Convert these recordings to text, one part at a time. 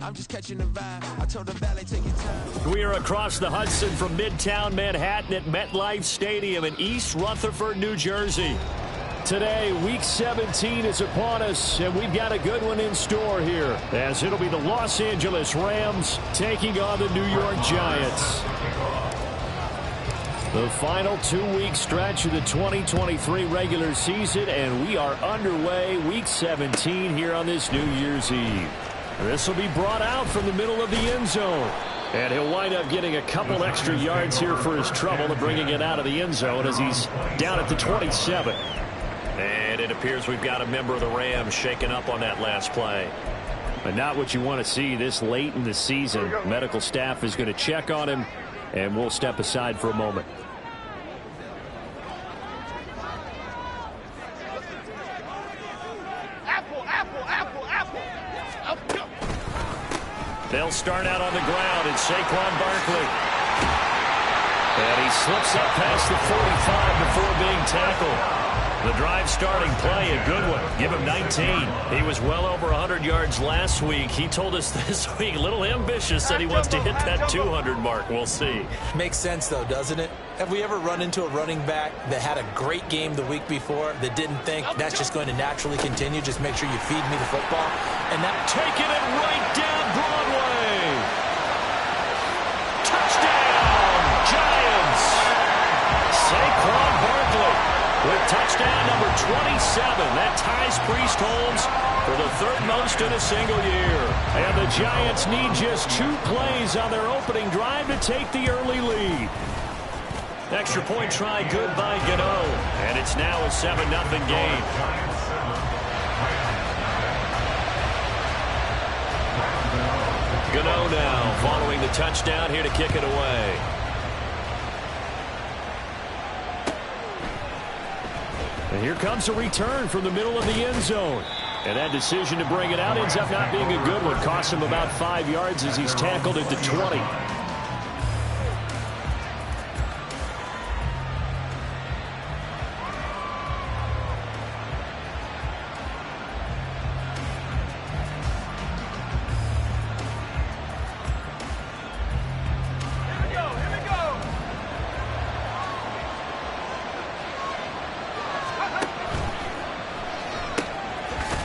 I'm just catching the vibe. I told the valet, take your time. We are across the Hudson from Midtown Manhattan at MetLife Stadium in East Rutherford, New Jersey. Today, Week 17 is upon us, and we've got a good one in store here, as it'll be the Los Angeles Rams taking on the New York Giants. The final 2-week stretch of the 2023 regular season, and we are underway Week 17 here on this New Year's Eve. This will be brought out from the middle of the end zone. And he'll wind up getting a couple extra yards here for his trouble of bringing it out of the end zone as he's down at the 27. And it appears we've got a member of the Rams shaken up on that last play. But not what you want to see this late in the season. Medical staff is going to check on him, and we'll step aside for a moment. They'll start out on the ground. It's Saquon Barkley. And he slips up past the 45 before being tackled. The drive starting play, a good one. Give him 19. He was well over 100 yards last week. He told us this week, a little ambitious, that he wants to hit that 200 mark. We'll see. Makes sense, though, doesn't it? Have we ever run into a running back that had a great game the week before that didn't think that's just going to naturally continue? Just make sure you feed me the football. And that taking it right down Broadway. Touchdown, Giants. Saquon Barkley with touchdown number 27. That ties Priest Holmes for the third most in a single year. And the Giants need just 2 plays on their opening drive to take the early lead. Extra point try good by Gano. And it's now a 7-0 game. Gano now following the touchdown here to kick it away. And here comes a return from the middle of the end zone. And that decision to bring it out ends up not being a good one. Costs him about 5 yards as he's tackled at the 20.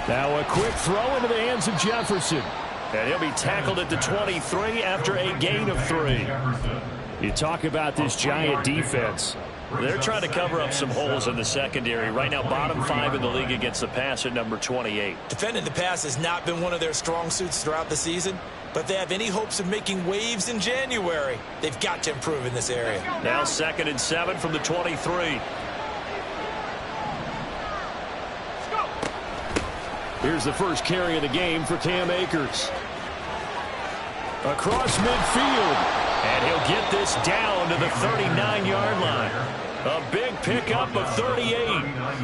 Now a quick throw into the hands of Jefferson. And he'll be tackled at the 23 after a gain of 3. You talk about this Giant defense. They're trying to cover up some holes in the secondary. Right now, bottom 5 in the league against the pass at number 28. Defending the pass has not been one of their strong suits throughout the season. But if they have any hopes of making waves in January, they've got to improve in this area. Now 2nd and 7 from the 23. Here's the first carry of the game for Cam Akers. Across midfield. And he'll get this down to the 39-yard line. A big pickup of 38.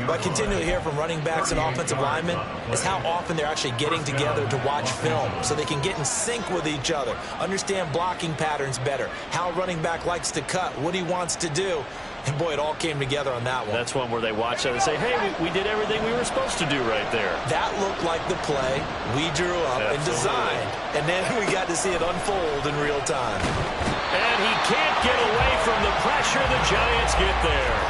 What I continually hear from running backs and offensive linemen is how often they're actually getting together to watch film so they can get in sync with each other, understand blocking patterns better, how a running back likes to cut, what he wants to do. And, boy, it all came together on that one. That's one where they watch that and say, hey, we did everything we were supposed to do right there. That looked like the play we drew up and designed. And then we got to see it unfold in real time. And he can't get away from the pressure. The Giants get there.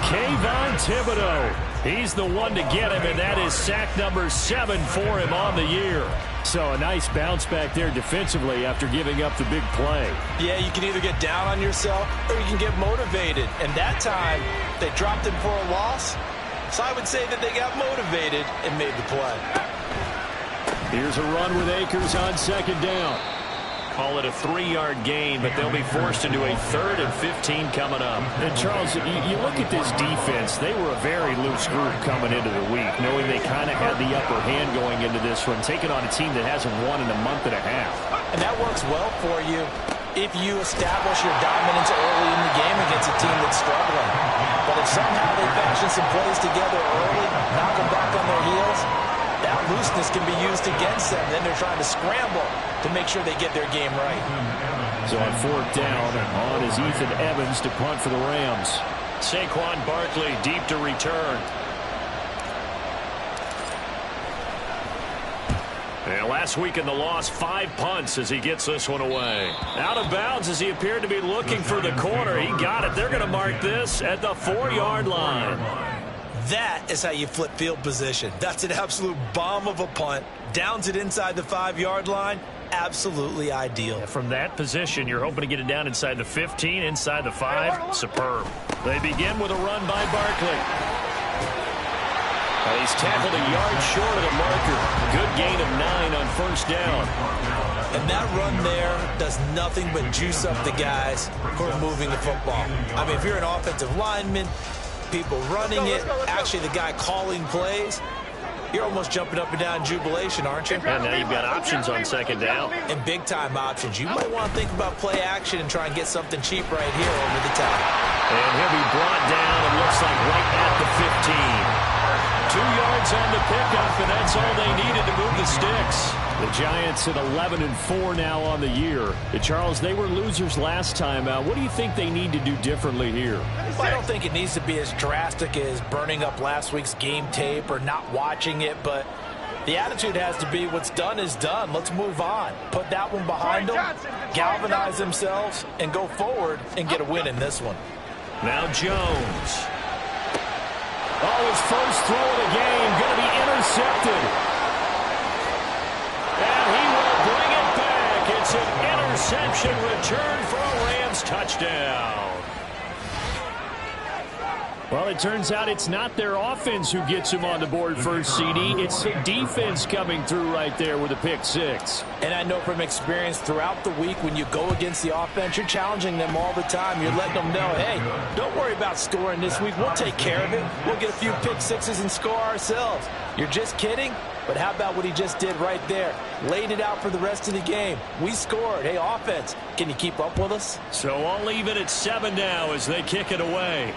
Kayvon Thibodeaux. He's the one to get him, and that is sack number 7 for him on the year. So a nice bounce back there defensively after giving up the big play. Yeah, you can either get down on yourself or you can get motivated. And that time, they dropped him for a loss. So I would say that they got motivated and made the play. Here's a run with Akers on 2nd down. Call it a 3-yard gain, but they'll be forced into a 3rd and 15 coming up. And Charles, you look at this defense, they were a very loose group coming into the week, knowing they kind of had the upper hand going into this one, taking on a team that hasn't won in a month and a half. And that works well for you if you establish your dominance early in the game against a team that's struggling. But if somehow they fashion some plays together early, knock them back on their heels, that looseness can be used against them. Then they're trying to scramble to make sure they get their game right. So on 4th down, on is Ethan Evans to punt for the Rams. Saquon Barkley deep to return. They'll Last week in the loss, 5 punts as he gets this one away. Out of bounds as he appeared to be looking for the corner. He got it. They're going to mark this at the 4-yard line. That is how you flip field position. That's an absolute bomb of a punt. Downs it inside the 5-yard line. Absolutely ideal. From that position, you're hoping to get it down inside the 15, inside the 5. Superb. They begin with a run by Barkley. He's tackled a yard short of the marker. Good gain of 9 on first down. And that run there does nothing but juice up the guys who are moving the football. I mean, if you're an offensive lineman, people running it, actually the guy calling plays, you're almost jumping up and down in jubilation, aren't you? And now you've got options on second down. And big-time options. You might want to think about play action and try and get something cheap right here over the top. And he'll be brought down, it looks like right at the 15. 2 yards on the pickup, and that's all they needed to move the sticks. The Giants at 11-4 now on the year. Charles, they were losers last time out. What do you think they need to do differently here? Well, I don't think it needs to be as drastic as burning up last week's game tape or not watching it, but the attitude has to be what's done is done. Let's move on. Put that one behind them, galvanize themselves, and go forward and get a win in this one. Now Jones. Oh, his first throw of the game going to be intercepted. And he will bring it back. It's an interception return for a Rams touchdown. Well, it turns out it's not their offense who gets him on the board first, CD. It's the defense coming through right there with a pick 6. And I know from experience throughout the week when you go against the offense, you're challenging them all the time. You're letting them know, hey, don't worry about scoring this week. We'll take care of it. We'll get a few pick 6s and score ourselves. You're just kidding? But how about what he just did right there? Laid it out for the rest of the game. We scored. Hey, offense, can you keep up with us? So I'll leave it at 7 now as they kick it away.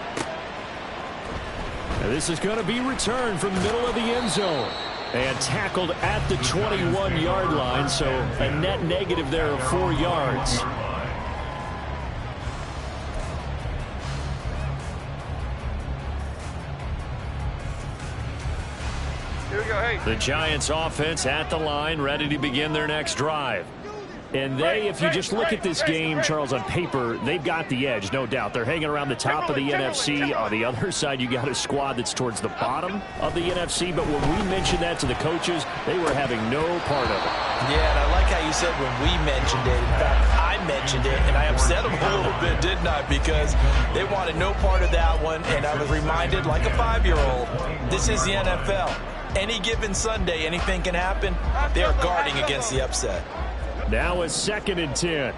And this is going to be returned from the middle of the end zone. And tackled at the 21-yard line, so a net negative there of 4 yards. Here we go, hey. The Giants offense at the line, ready to begin their next drive. And they, if you just look at this game, Charles, on paper, they've got the edge, no doubt. They're hanging around the top of the NFC. On the other side, you got a squad that's towards the bottom of the NFC. But when we mentioned that to the coaches, they were having no part of it. Yeah, and I like how you said when we mentioned it. In fact, I mentioned it, and I upset them a little bit, didn't I? Because they wanted no part of that one, and I was reminded, like a 5-year-old, this is the NFL. Any given Sunday, anything can happen. They are guarding against the upset. Now it's 2nd and 10.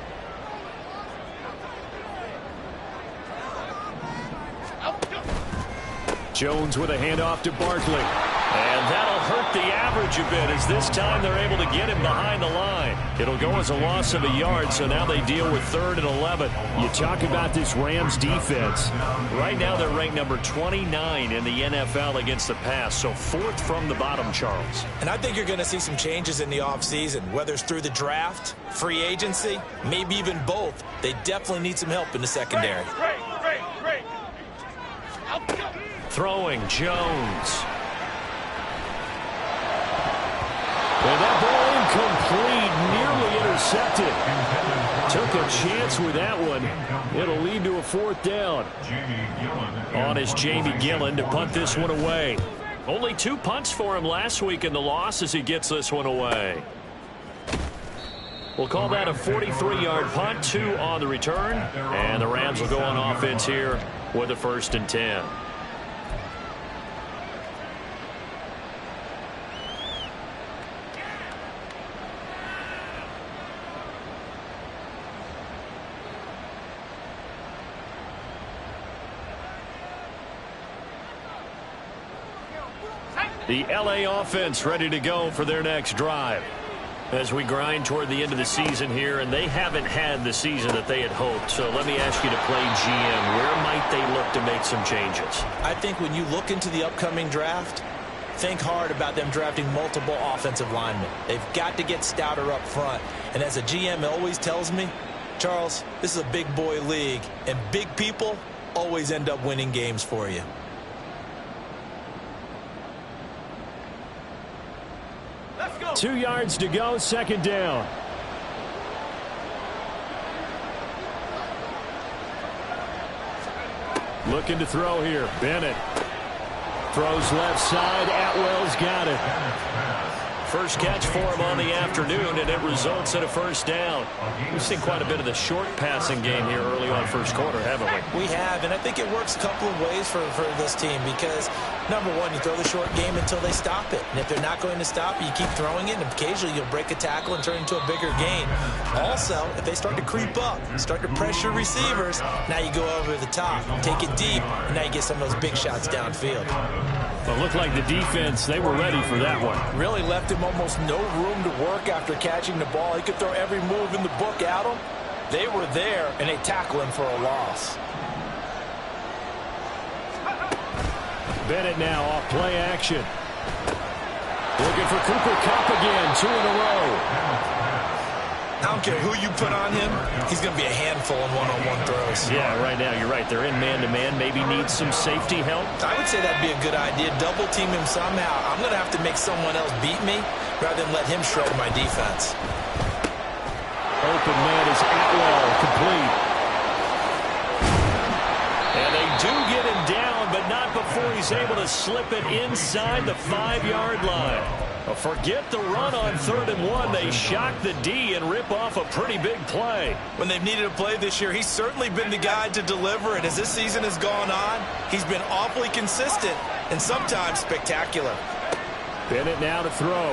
Jones with a handoff to Barkley. And that'll hurt the average a bit as this time they're able to get him behind the line. It'll go as a loss of a yard, so now they deal with 3rd and 11. You talk about this Rams defense. Right now they're ranked number 29 in the NFL against the pass, so 4th from the bottom, Charles. And I think you're going to see some changes in the offseason, whether it's through the draft, free agency, maybe even both. They definitely need some help in the secondary. Great. Throwing Jones. And that ball incomplete, nearly intercepted. Took a chance with that one. It'll lead to a 4th down. On is Jamie Gillen to punt this one away. Only 2 punts for him last week in the loss as he gets this one away. We'll call that a 43-yard punt, 2 on the return. And the Rams will go on offense here with a 1st and 10. The LA offense ready to go for their next drive. As we grind toward the end of the season here, and they haven't had the season that they had hoped. So let me ask you to play GM. Where might they look to make some changes? I think when you look into the upcoming draft, think hard about them drafting multiple offensive linemen. They've got to get stouter up front. And as a GM always tells me, Charles, this is a big boy league, and big people always end up winning games for you. 2 yards to go, second down. Looking to throw here. Bennett throws left side. Atwell's got it. First catch for him on the afternoon, and it results in a first down. We've seen quite a bit of the short passing game here early on first quarter, haven't we? We have, and I think it works a couple of ways for this team because, number one, you throw the short game until they stop it. And if they're not going to stop it, you keep throwing it, and occasionally you'll break a tackle and turn it into a bigger gain. Also, if they start to creep up, start to pressure receivers, now you go over the top, take it deep, and now you get some of those big shots downfield. Well, it looked like the defense, they were ready for that one. Really left him almost no room to work after catching the ball. He could throw every move in the book at him. They were there, and they tackled him for a loss. Bennett now off play action. Looking for Cooper Kupp again, 2 in a row. I don't care who you put on him, he's going to be a handful in one-on-one throws. Yeah, right now, you're right. They're in man-to-man. Maybe needs some safety help. I would say that'd be a good idea. Double team him somehow. I'm going to have to make someone else beat me rather than let him shred my defense. Open man is Atwell, complete. And they do get him down, but not before he's able to slip it inside the 5-yard line. Well, forget the run on 3rd and 1. They shock the D and rip off a pretty big play. When they've needed a play this year, he's certainly been the guy to deliver it. As this season has gone on, he's been awfully consistent and sometimes spectacular. Bennett now to throw.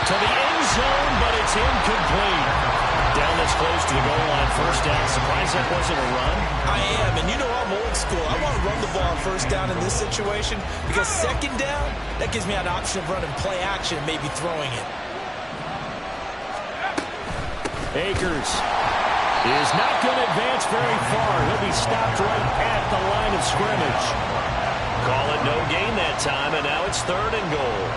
To the end zone, but it's incomplete. Down this close to the goal line, first down. Surprised that wasn't a run? I am, and you know I'm old school. I want to run the ball first down in this situation because second down, that gives me an option of running play action and maybe throwing it. Akers is not going to advance very far. He'll be stopped right at the line of scrimmage. Call it no gain that time, and now it's 3rd and goal.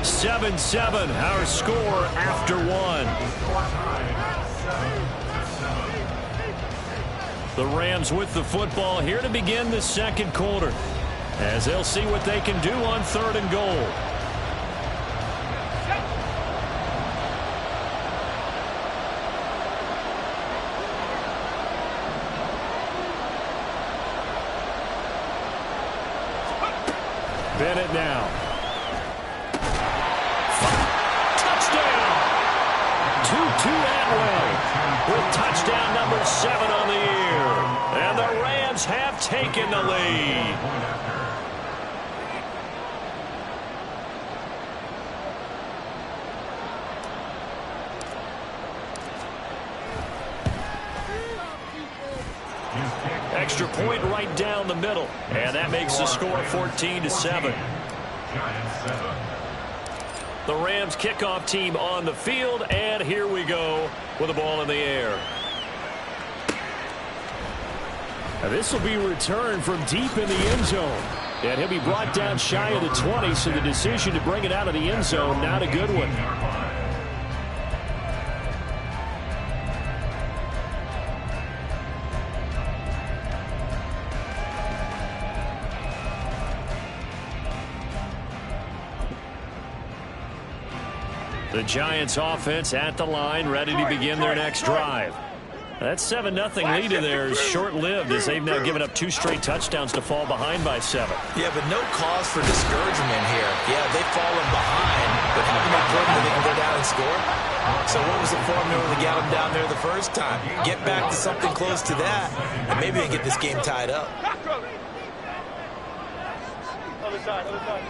(7-7), our score after 1. The Rams with the football here to begin the second quarter, as they'll see what they can do on 3rd and goal. Bennett now. To Atwell with touchdown number 7 on the year. And the Rams have taken the lead. Extra point right down the middle. And that makes the score 14-7. The Rams kickoff team on the field, and here we go with the ball in the air. Now this will be returned from deep in the end zone. And he'll be brought down shy of the 20, so the decision to bring it out of the end zone, not a good one. The Giants offense at the line, ready to begin their next drive. That 7-0 lead in there is short-lived as they've now given up 2 straight touchdowns to fall behind by 7. Yeah, but no cause for discouragement here. Yeah, they've fallen behind, but haven't been proven that they can go down and score. So what was the formula to get them down there the first time? Get back to something close to that, and maybe they get this game tied up. Other side, other side.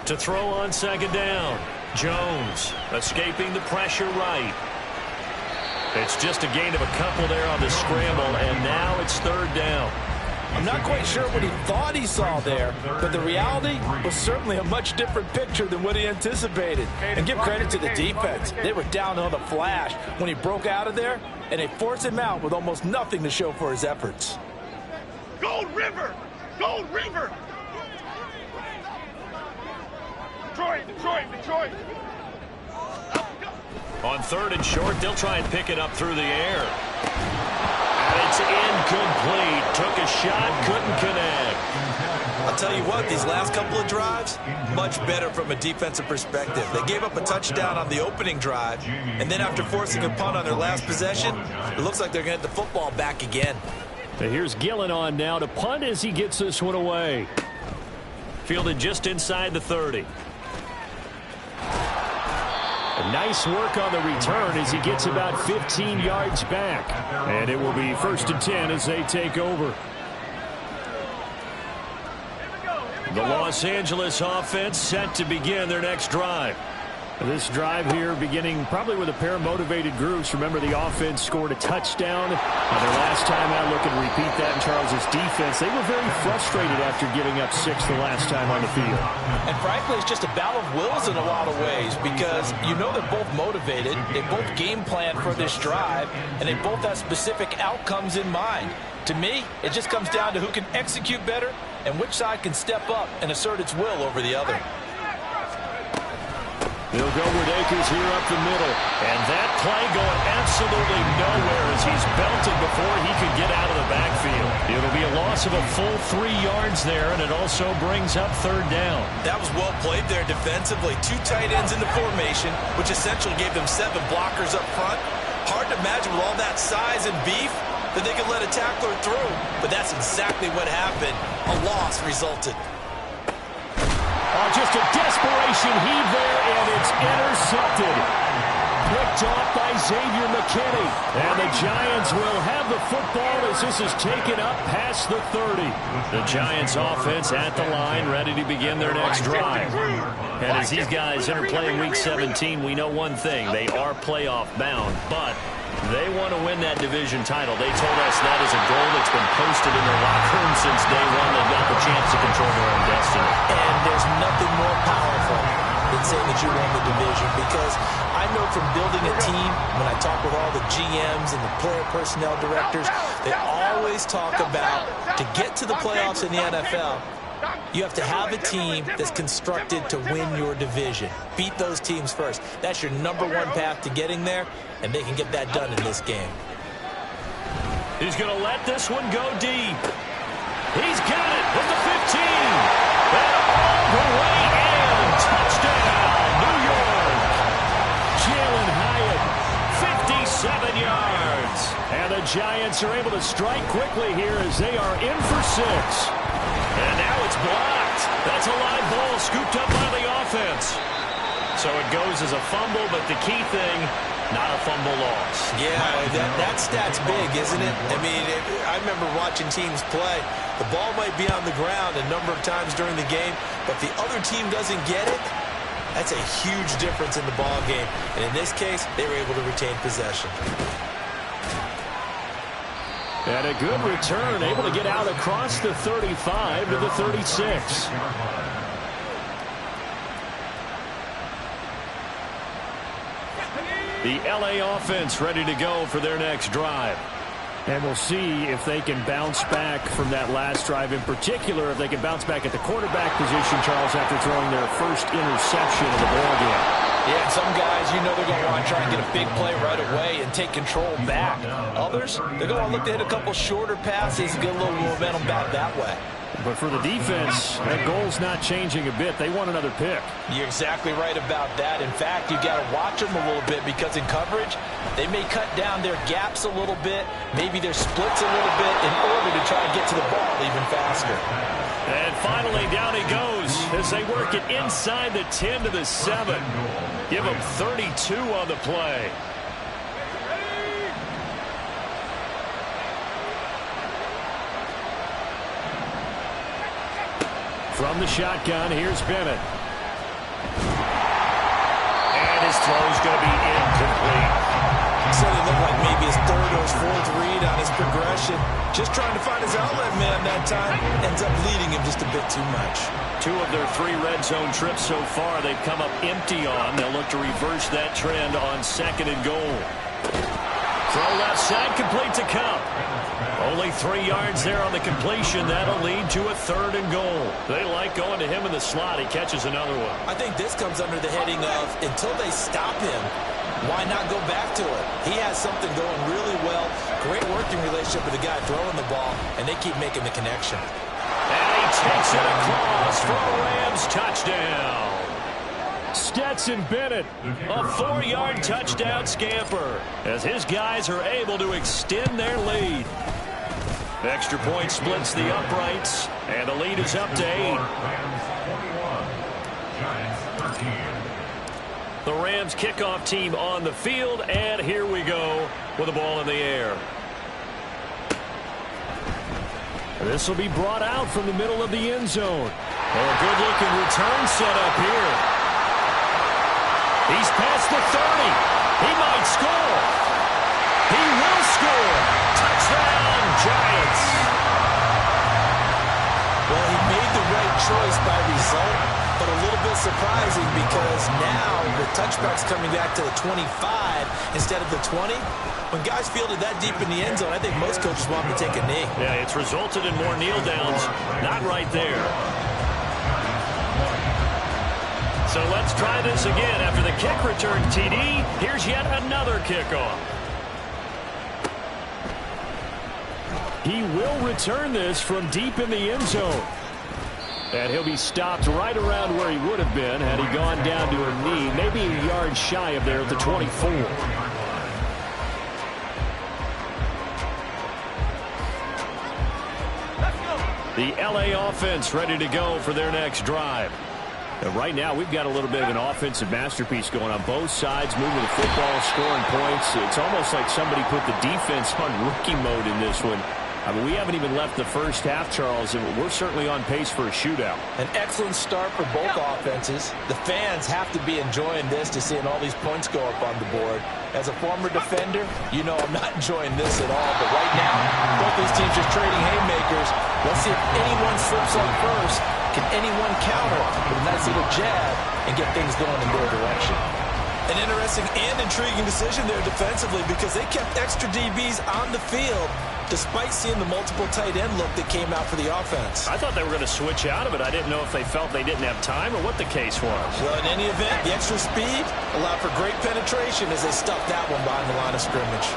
To throw on 2nd down. Jones escaping the pressure right. It's just a gain of a couple there on the scramble, and now it's 3rd down. I'm not quite sure what he thought he saw there, but the reality was certainly a much different picture than what he anticipated. And give credit to the defense. They were down on the flash when he broke out of there, and they forced him out with almost nothing to show for his efforts. Gold River! Gold River! Detroit, Detroit, Detroit! On 3rd and short, they'll try and pick it up through the air. And it's incomplete. Took a shot, couldn't connect. I'll tell you what, these last couple of drives, much better from a defensive perspective. They gave up a touchdown on the opening drive, and then after forcing a punt on their last possession, it looks like they're going to get the football back again. So here's Gillen on now to punt as he gets this one away. Fielded just inside the 30. Nice work on the return as he gets about 15 yards back. And it will be 1st and 10 as they take over. The Los Angeles offense set to begin their next drive. This drive here beginning probably with a pair of motivated groups. Remember, the offense scored a touchdown on their last time out. Looking to repeat that in Charles' defense. They were very frustrated after giving up 6 the last time on the field. And frankly, it's just a battle of wills in a lot of ways because you know they're both motivated. They both game plan for this drive, and they both have specific outcomes in mind. To me, it just comes down to who can execute better and which side can step up and assert its will over the other. They'll go with Akers here up the middle. And that play going absolutely nowhere as he's belted before he could get out of the backfield. It'll be a loss of a full 3 yards there, and it also brings up 3rd down. That was well played there defensively. 2 tight ends in the formation, which essentially gave them 7 blockers up front. Hard to imagine with all that size and beef that they could let a tackler through. But that's exactly what happened. A loss resulted. Just a desperation heave there, and it's intercepted. Picked off by Xavier McKinney. And the Giants will have the football as this is taken up past the 30. The Giants offense at the line, ready to begin their next drive. And as these guys enter play Week 17, we know one thing. They are playoff bound, but they want to win that division title. They told us that is a goal that's been posted in their locker room since day one. They've got the chance to control their own destiny. And there's nothing more powerful than saying that you won the division, because I know from building a team, when I talk with all the GMs and the player personnel directors, they always talk about to get to the playoffs in the NFL, you have to have a team that's constructed to win your division. Beat those teams first. That's your #1 path to getting there, and they can get that done in this game. He's going to let this one go deep. He's got it with the 15. And all the way in. Touchdown, New York. Jalen Hyatt, 57 yards. And the Giants are able to strike quickly here as they are in for 6. And now it's blocked. That's a live ball scooped up by the offense. So it goes as a fumble, but the key thing, not a fumble loss. Yeah, that stat's big, isn't it? I mean, I remember watching teams play. The ball might be on the ground a number of times during the game, but if the other team doesn't get it, that's a huge difference in the ball game. And in this case, they were able to retain possession. And a good return, able to get out across the 35 to the 36. The LA offense ready to go for their next drive. And we'll see if they can bounce back from that last drive, in particular if they can bounce back at the quarterback position, Charles, after throwing their first interception of the ballgame. Yeah, and some guys, you know they're going to want to try and get a big play right away and take control back. Others, they're going to want to look to hit a couple shorter passes and get a little momentum back that way. But for the defense, that goal's not changing a bit. They want another pick. You're exactly right about that. In fact, you've got to watch them a little bit because in coverage, they may cut down their gaps a little bit, maybe their splits a little bit in order to try and get to the ball even faster. And finally, down he goes as they work it inside the 10 to the 7. Give him 32 on the play. From the shotgun, here's Bennett. And his throw's going to be incomplete. So it looked like maybe his 3rd or his 4th read on his progression. Just trying to find his outlet man that time. Ends up leading him just a bit too much. 2 of their 3 red zone trips so far they've come up empty on. They'll look to reverse that trend on 2nd and goal. Throw left side, complete to Kupp. Only 3 yards there on the completion. That'll lead to a 3rd and goal. They like going to him in the slot. He catches another one. I think this comes under the heading of until they stop him, Why not go back to it? He has something going really well. Great working relationship with the guy throwing the ball, and they keep making the connection. And he takes it across for a Rams touchdown. Stetson Bennett, a 4-yard touchdown scamper, as his guys are able to extend their lead. Extra point splits the uprights, and the lead is up to 8. The Rams kickoff team on the field, and here we go with the ball in the air. This will be brought out from the middle of the end zone. A good-looking return set up here. He's past the 30. He might score. He will score. Touchdown, Giants. Well, he made the right choice by result, but a little bit surprising because now the touchback's coming back to the 25 instead of the 20. When guys fielded that deep in the end zone, I think most coaches want them to take a knee. Yeah, it's resulted in more kneel downs. Not right there. So let's try this again. After the kick return TD, here's yet another kickoff. He will return this from deep in the end zone. And he'll be stopped right around where he would have been had he gone down to a knee, maybe a yard shy of there at the 24. The LA offense ready to go for their next drive. And right now, we've got a little bit of an offensive masterpiece going on both sides, moving the football, scoring points. It's almost like somebody put the defense on rookie mode in this one. I mean, we haven't even left the first half, Charles, and we're certainly on pace for a shootout. An excellent start for both offenses. The fans have to be enjoying this to seeing all these points go up on the board. As a former defender, you know I'm not enjoying this at all. But right now, both these teams just trading haymakers. Let's see if anyone slips up first. Can anyone counter with a nice little jab and get things going in their direction? An interesting and intriguing decision there defensively because they kept extra DBs on the field despite seeing the multiple tight end look that came out for the offense. I thought they were going to switch out of it. I didn't know if they felt they didn't have time or what the case was. Well, in any event, the extra speed allowed for great penetration as they stuffed that one behind the line of scrimmage.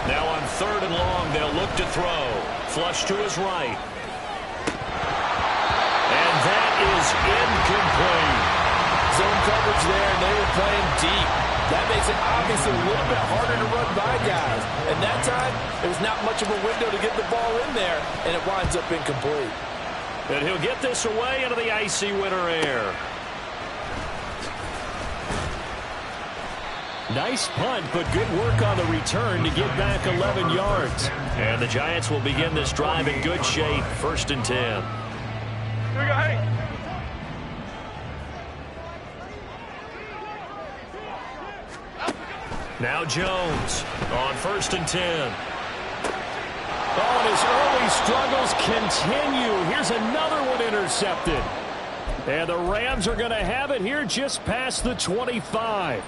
Now on 3rd and long, they'll look to throw. Flush to his right. And that is incomplete. Zone coverage there, and they were playing deep. That makes it obviously a little bit harder to run by guys. And that time, there was not much of a window to get the ball in there, and it winds up incomplete. And he'll get this away into the icy winter air. Nice punt, but good work on the return to get back 11 yards. And the Giants will begin this drive in good shape, 1st and 10. Here we go, hey. Now Jones on 1st and 10. Oh, and his early struggles continue. Here's another one intercepted. And the Rams are going to have it here just past the 25.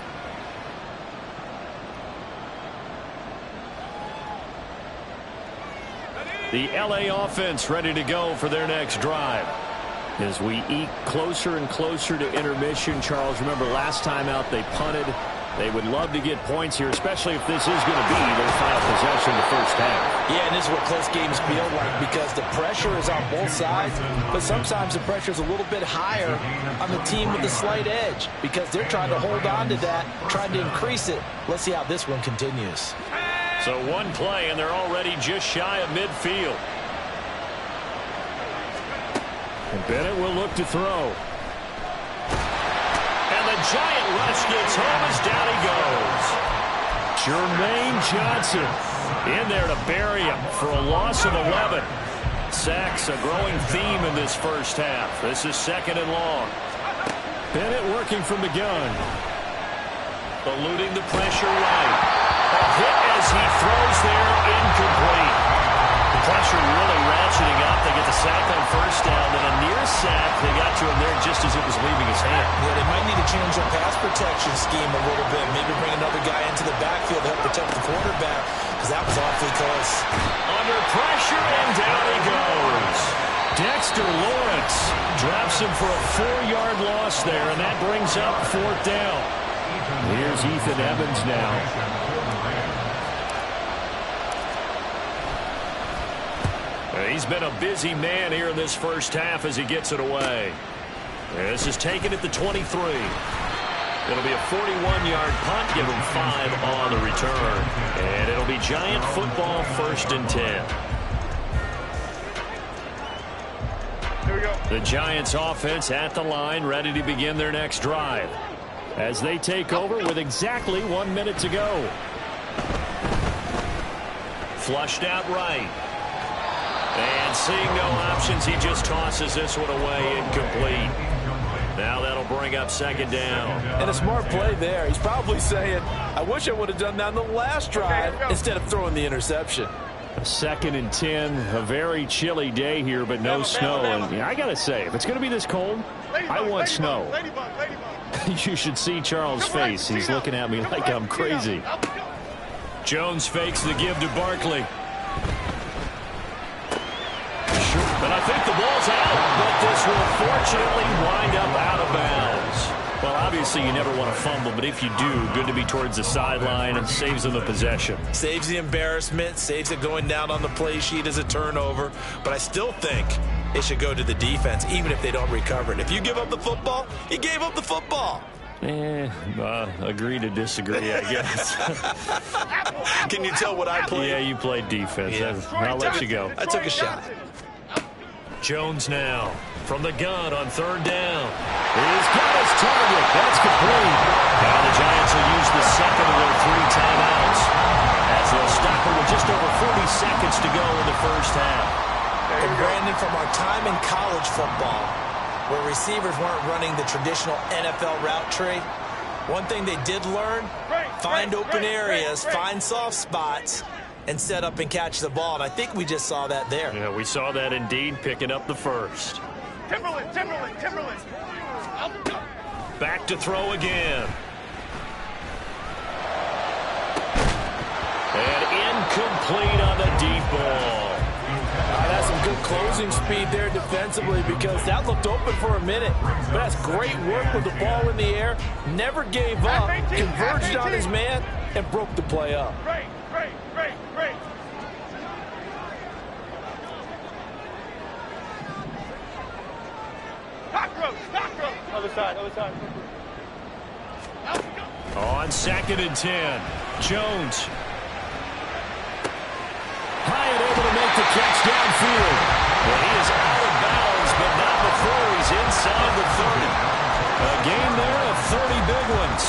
The LA offense ready to go for their next drive. As we eke closer and closer to intermission, Charles, remember last time out they punted. They would love to get points here, especially if this is going to be their final possession the first half. Yeah, and this is what close games feel like because the pressure is on both sides, but sometimes the pressure is a little bit higher on the team with the slight edge because they're trying to hold on to that, trying to increase it. Let's see how this one continues. So one play, and they're already just shy of midfield. And Bennett will look to throw. And the giant rush gets home as down he goes. Jermaine Johnson in there to bury him for a loss of 11. Sacks a growing theme in this first half. This is 2nd and long. Bennett working from the gun. Eluding the pressure right. A hit as he throws there, incomplete. The pressure really ratcheting up. They get the sack on 1st down, then a near sack. They got to him there just as it was leaving his hand. Yeah, they might need to change their pass protection scheme a little bit. Maybe bring another guy into the backfield to help protect the quarterback because that was awfully close. Under pressure, and down he goes. Dexter Lawrence drops him for a 4-yard loss there, and that brings up 4th down. Here's Ethan Evans now. He's been a busy man here in this first half as he gets it away. This is taken at the 23. It'll be a 41-yard punt, give him 5 on the return. And it'll be Giant football, 1st and 10. Here we go. The Giants offense at the line, ready to begin their next drive as they take over with exactly 1 minute to go. Flushed out right. And seeing no options, he just tosses this one away, incomplete. Now that'll bring up 2nd down. And a smart play there. He's probably saying, I wish I would have done that on the last drive instead of throwing the interception. 2nd and 10, a very chilly day here, but no snow. And I got to say, if it's going to be this cold, I want snow. You should see Charles' face. He's looking at me like I'm crazy. Jones fakes the give to Barkley. But I think the ball's out, but this will fortunately wind up out of bounds. Well, obviously you never want to fumble, but if you do, good to be towards the sideline and saves them the possession. Saves the embarrassment, saves it going down on the play sheet as a turnover, but I still think it should go to the defense, even if they don't recover it. If you give up the football, you gave up the football. Agree to disagree, I guess. Can you tell what I played? Yeah, you played defense. Yeah. I'll let you go. I took a shot. Jones now from the gun on 3rd down. He's got his target. That's complete. Now the Giants will use the 2nd of their 3 timeouts as they'll stop it with just over 40 seconds to go in the first half. And Brandon, from our time in college football, where receivers weren't running the traditional NFL route tree, one thing they did learn, find open areas, find soft spots, and set up and catch the ball. And I think we just saw that there. Yeah, we saw that indeed, picking up the first. Timberland. Back to throw again. And incomplete on the deep ball. That's some good closing speed there defensively, because that looked open for a minute. But that's great work with the ball in the air. Never gave up, converged on his man, and broke the play up. Great. Other side. On 2nd and 10, Jones. Hyatt able to make the catch downfield. Well, he is out of bounds, but not before he's inside the 30. A game there of 30 big ones.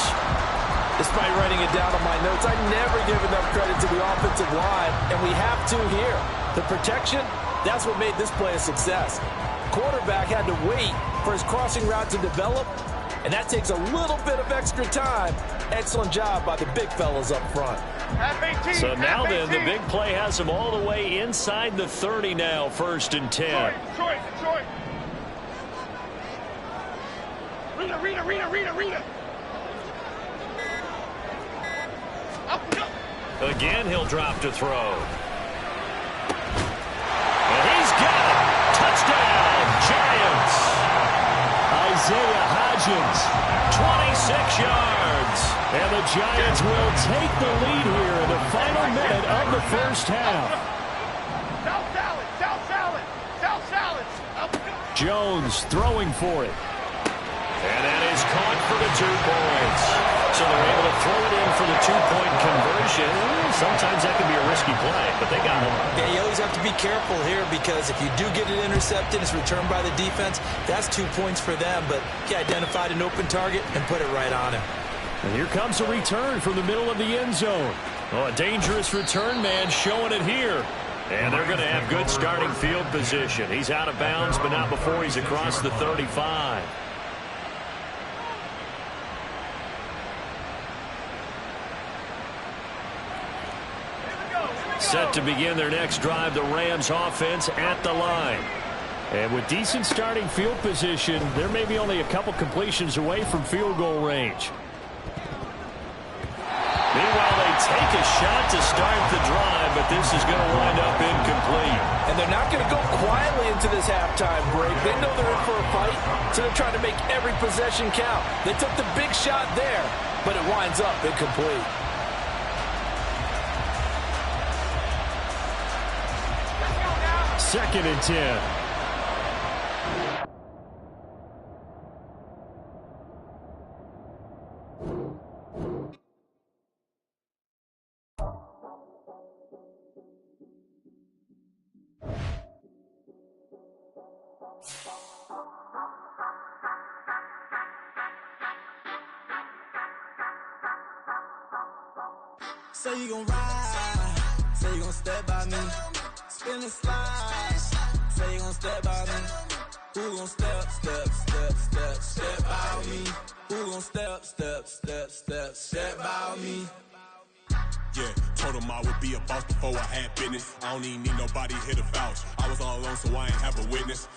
Despite writing it down on my notes, I never give enough credit to the offensive line, and we have to here. The protection, that's what made this play a success. Quarterback had to wait for his crossing route to develop, and that takes a little bit of extra time. Excellent job by the big fellas up front. So now then, the big play has him all the way inside the 30 now, 1st and 10. Detroit. Rita. Again, he'll drop to throw. And he's got it. Touchdown, Giants. Isaiah Hodgins, 26 yards. And the Giants will take the lead here in the final minute of the first half. South salad. Jones throwing for it. And that is caught for the 2 points. So they're able to throw it in for the 2-point conversion. Sometimes that can be a risky play, but they got it. Yeah, you always have to be careful here, because if you do get it intercepted, it's returned by the defense, that's 2 points for them. But he identified an open target and put it right on him. And here comes a return from the middle of the end zone. Oh, a dangerous return man showing it here. And they're going to have good starting field position. He's out of bounds, but not before he's across the 35. Set to begin their next drive, the Rams offense at the line. And with decent starting field position, they're maybe only a couple completions away from field goal range. Meanwhile, they take a shot to start the drive, but this is going to wind up incomplete. And they're not going to go quietly into this halftime break. They know they're in for a fight, so they're trying to make every possession count. They took the big shot there, but it winds up incomplete. Second and 10. Say you gon' ride, say you gon' step by me, spin and slide, say you gon' step by me, who gon' step by me, who gon' step by me. Yeah, told him I would be a boss before I had business. I don't even need nobody here to vouch. I was all alone, so I ain't have a witness.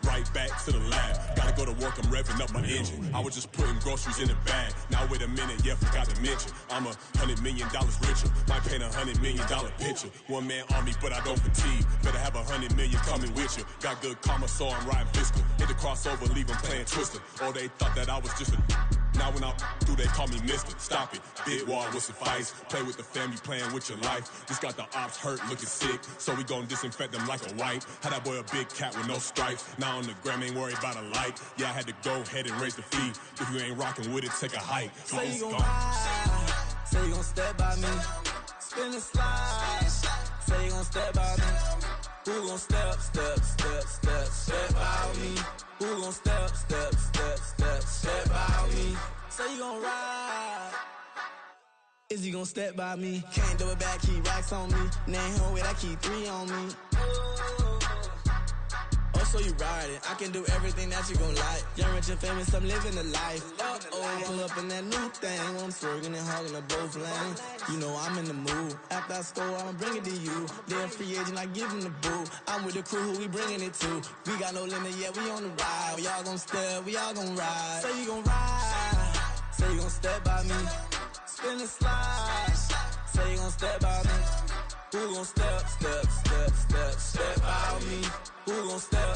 Right back to the lab. Gotta go to work, I'm revving up my engine. I was just putting groceries in the bag. Now wait a minute, yeah, forgot to mention. I'm $100 million richer. Might paint $100 million picture. One man army, but I don't fatigue. Better have $100 million coming with you. Got good karma, so I'm riding fiscal. Hit the crossover, leave them playing Twister. Or they thought that I was just a... Now when I do, they call me Mister. Stop it. Big wall will suffice. Play with the family, playing with your life. Just got the ops hurt, looking sick. So we gon' disinfect them like a wipe. Had that boy a big cat with no stripes. Now on the gram, ain't worried about a light. Yeah, I had to go ahead and raise the fee. If you ain't rocking with it, take a hike. Say you gon' ride, say you gon' step by me, spin and slide, say you gon' step by me, who gon' step by me, who gon' step by me, say you gon' ride, is he gon' step by me, can't do it back, keep racks on me, name home with I keep 3 on me. So you ride it, I can do everything that you gon' like. Young, rich, and famous, I'm living the life. Pull up in that new thing, I'm swerving and hogging the both lanes. You know I'm in the mood. After I score, I'ma bring it to you. They're a free agent, I give them the boo. I'm with the crew, who we bringing it to. We got no limit, yeah, we on the ride. We all gon' step, we all gon' ride. Say you gon' ride, say you gon' step by me. Spin and slide, say you gon' step by me. Who gon' step by me? Who gon' step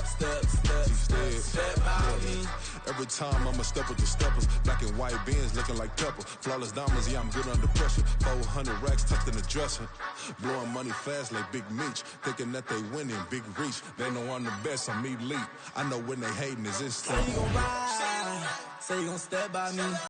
by me? Every time I'ma step with the steppers. Black and white beans looking like pepper. Flawless diamonds, yeah, I'm good under pressure. 400 racks tucked in the dresser. Blowing money fast like Big Meech. Thinking that they winning, big reach. They know I'm the best, I'm elite. I know when they hating is instant. Say you gon' ride, say you gon' step by me.